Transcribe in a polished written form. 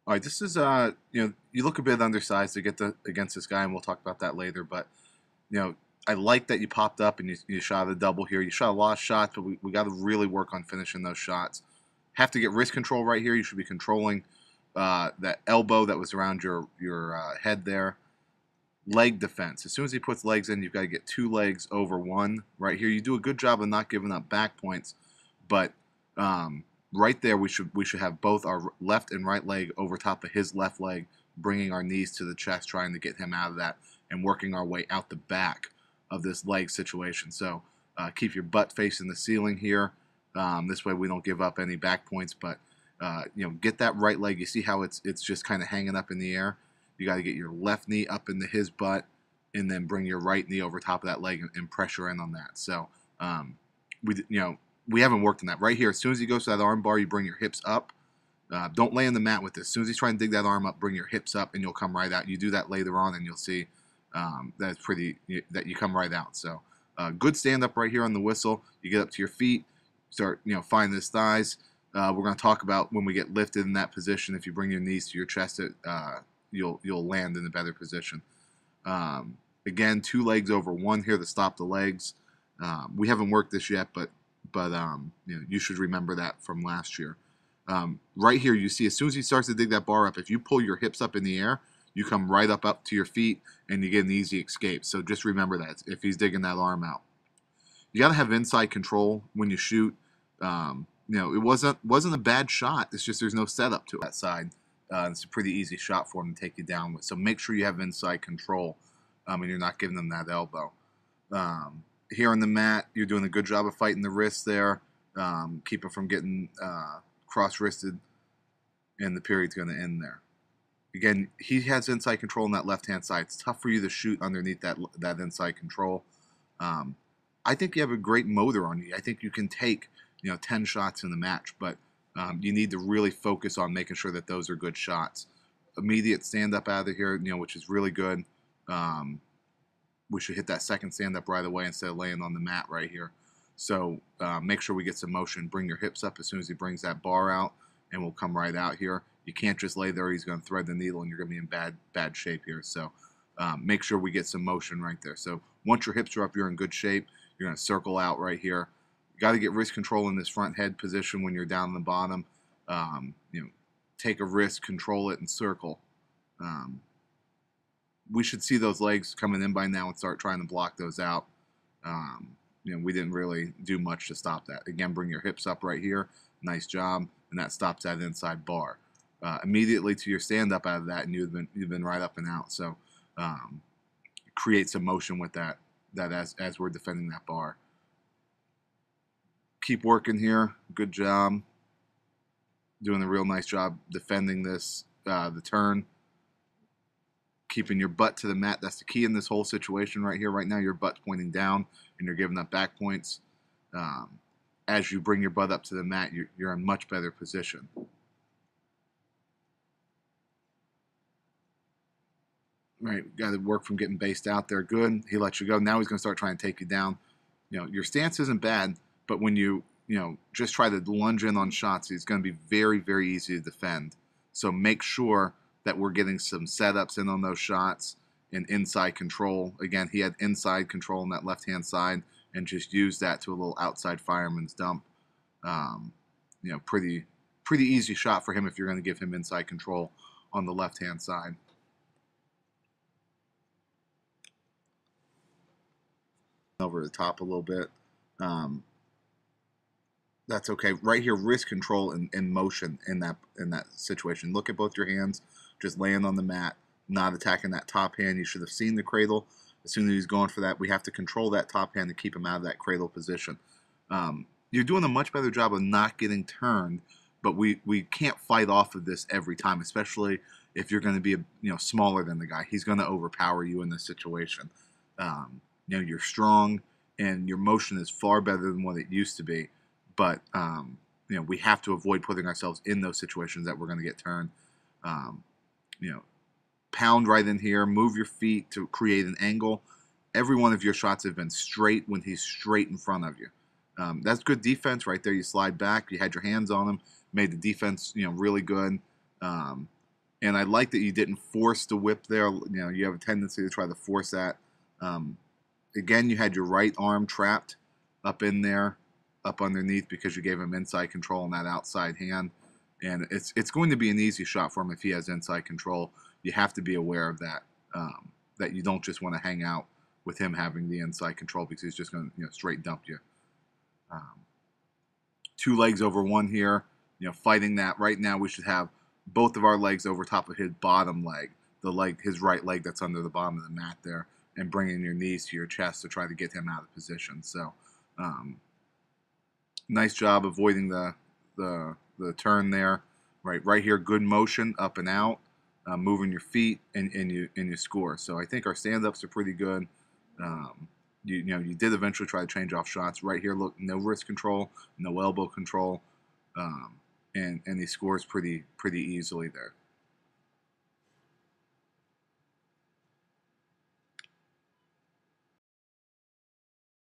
All right, this is you look a bit undersized to get against this guy, and we'll talk about that later. But you know, I like that you popped up and you shot a double here. You shot a lot of shots, but we got to really work on finishing those shots. Have to get wrist control right here. You should be controlling that elbow that was around your head there. Leg defense. As soon as he puts legs in, you've got to get two legs over one right here. You do a good job of not giving up back points, but right there we should have both our left and right leg over top of his left leg, bringing our knees to the chest, trying to get him out of that, and working our way out the back of this leg situation. So keep your butt facing the ceiling here. This way we don't give up any back points, but get that right leg. You see how it's just kind of hanging up in the air. You got to get your left knee up into his butt, and then bring your right knee over top of that leg and pressure in on that. So we haven't worked on that right here. As soon as he goes to that arm bar, you bring your hips up. Don't lay on the mat with this. As soon as he's trying to dig that arm up, bring your hips up, and you'll come right out. You do that later on, and you'll see that you come right out. So good stand up right here on the whistle. You get up to your feet, start find his thighs. We're going to talk about when we get lifted in that position. If you bring your knees to your chest, you'll land in a better position. Again, two legs over one here to stop the legs. We haven't worked this yet, but you should remember that from last year. Right here, you see as soon as he starts to dig that bar up, if you pull your hips up in the air, you come right up to your feet, and you get an easy escape. So just remember that if he's digging that arm out. You got to have inside control when you shoot. It wasn't a bad shot. It's just there's no setup to that side. It's a pretty easy shot for him to take you down with. So make sure you have inside control, and you're not giving them that elbow. Here on the mat, you're doing a good job of fighting the wrist there. Keep him from getting cross-wristed, and the period's going to end there. Again, he has inside control on that left-hand side. It's tough for you to shoot underneath that inside control. I think you have a great motor on you. I think you can take 10 shots in the match, but you need to really focus on making sure that those are good shots. Immediate stand-up out of here, which is really good. We should hit that second stand-up right away instead of laying on the mat right here. So make sure we get some motion. Bring your hips up as soon as he brings that bar out, and we'll come right out here. You can't just lay there. He's going to thread the needle, and you're going to be in bad shape here. So make sure we get some motion right there. So once your hips are up, you're in good shape. You're going to circle out right here. You got to get wrist control in this front head position when you're down on the bottom. Take a wrist, control it, and circle. We should see those legs coming in by now and start trying to block those out. We didn't really do much to stop that. Again, bring your hips up right here. Nice job. And that stops that inside bar. Immediately to your stand up out of that, and you've been right up and out. So create some motion with that as we're defending that bar. Keep working here. Good job. Doing a real nice job defending this, the turn. Keeping your butt to the mat. That's the key in this whole situation right here. Right now, your butt's pointing down, and you're giving up back points. As you bring your butt up to the mat, you're in much better position. Right, got to work from getting based out there. Good. He lets you go. Now he's going to start trying to take you down. Your stance isn't bad, but when you just try to lunge in on shots, it's going to be very, very easy to defend. So make sure that we're getting some setups in on those shots and inside control. Again, he had inside control on that left-hand side and just used that to a little outside fireman's dump. Pretty easy shot for him if you're going to give him inside control on the left-hand side. Over the top a little bit. That's okay. Right here, wrist control and motion in that situation. Look at both your hands, just laying on the mat, not attacking that top hand. You should have seen the cradle. As soon as he's going for that, we have to control that top hand to keep him out of that cradle position. You're doing a much better job of not getting turned, but we can't fight off of this every time, especially if you're going to be smaller than the guy. He's going to overpower you in this situation. You're strong, and your motion is far better than what it used to be. But we have to avoid putting ourselves in those situations that we're going to get turned. Pound right in here. Move your feet to create an angle. Every one of your shots have been straight when he's straight in front of you. That's good defense right there. You slide back. You had your hands on him. Made the defense really good. And I like that you didn't force the whip there. You know, you have a tendency to try to force that. Um, Again, you had your right arm trapped up in there, up underneath, because you gave him inside control on that outside hand. And it's going to be an easy shot for him if he has inside control. You have to be aware of that, that you don't just want to hang out with him having the inside control, because he's just going to, you know, straight dump you. Um, Two legs over one here, you know, fighting that. Right now we should have both of our legs over top of his bottom leg, his right leg that's under the bottom of the mat there, and bringing your knees to your chest to try to get him out of position. So um, nice job avoiding the turn there. Right here, good motion up and out, moving your feet, and you score. So I think our stand-ups are pretty good. You know, you did eventually try to change off shots. Right here, look, no wrist control, no elbow control, and he scores pretty easily there.